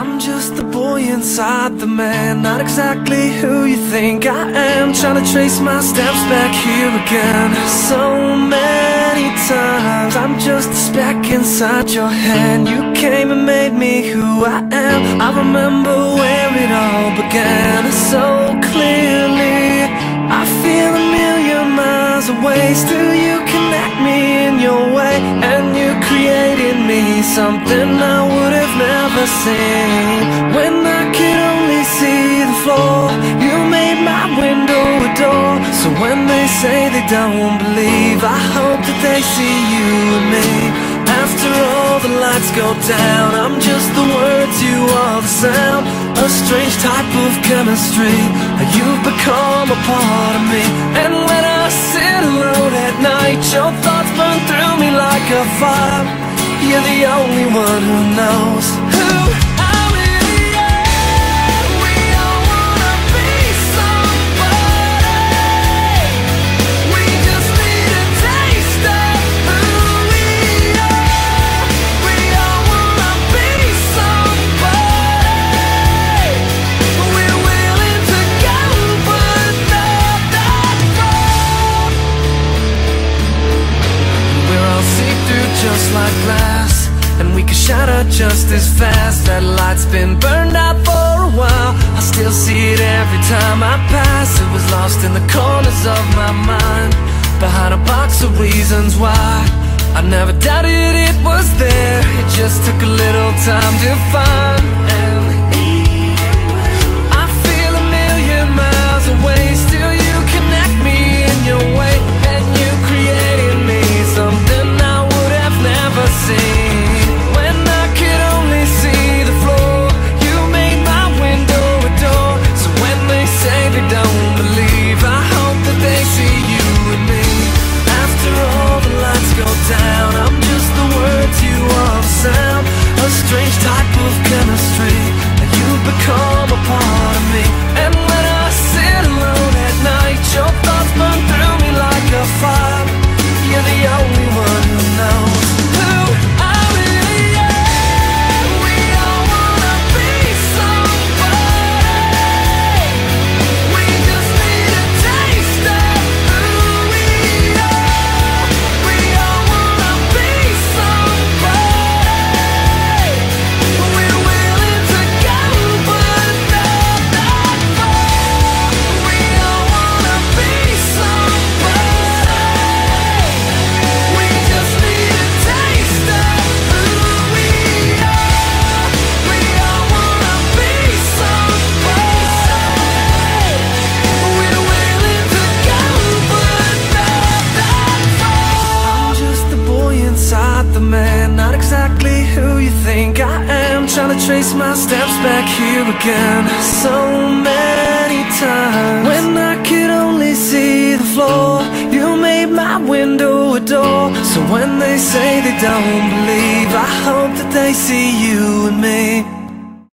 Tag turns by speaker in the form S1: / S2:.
S1: I'm just the boy inside the man, not exactly who you think I am. Trying to trace my steps back here again. So many times I'm just a speck inside your hand. You came and made me who I am. I remember where it all began so clearly. I feel a million miles away. Still you connect me in your way, and you created me something I would have never seen. When I could only see the floor, you made my window a door. So when they say they don't believe, I hope that they see you and me. After all the lights go down, I'm just the words, you are the sound. A strange type of chemistry, you've become a part of me. And when I sit alone at night, your thoughts burn through me like a fire. You're the only one who knows who I really am. We all wanna be somebody. We just need a taste of who we are. We all wanna be somebody. We're willing to go, but not that far. We're all see-through just like glass, and we can shatter just as fast. That light's been burned out for a while. I still see it every time I pass. It was lost in the corners of my mind, behind a box of reasons why. I never doubted it was there. It just took a little time to find. And I feel a million miles away. Still you connect me in your way, and you created me something I would have never seen. When I could only see the floor, you made my window a door. So when they say they don't believe, I hope that they see you and me. After all the lights go down, I'm just the words, you are the sound. A strange type of chemistry, you've become a part of me. And when I sit alone at night, your thoughts burn through me like a fire. You're the only one who knows who I really am. We all wanna be somebody. We just need a taste of who we are. We all wanna be somebody. We're willing to go, but not that far. We all wanna be somebody. We just need a taste of who we are. We all wanna be somebody. We're willing to go, but not that far. I'm just the boy inside the man, not exactly who you think I am. Trying to trace my steps back here again. So many times when I could only see the floor, you made my window a door. So when they say they don't believe, I hope that they see you and me.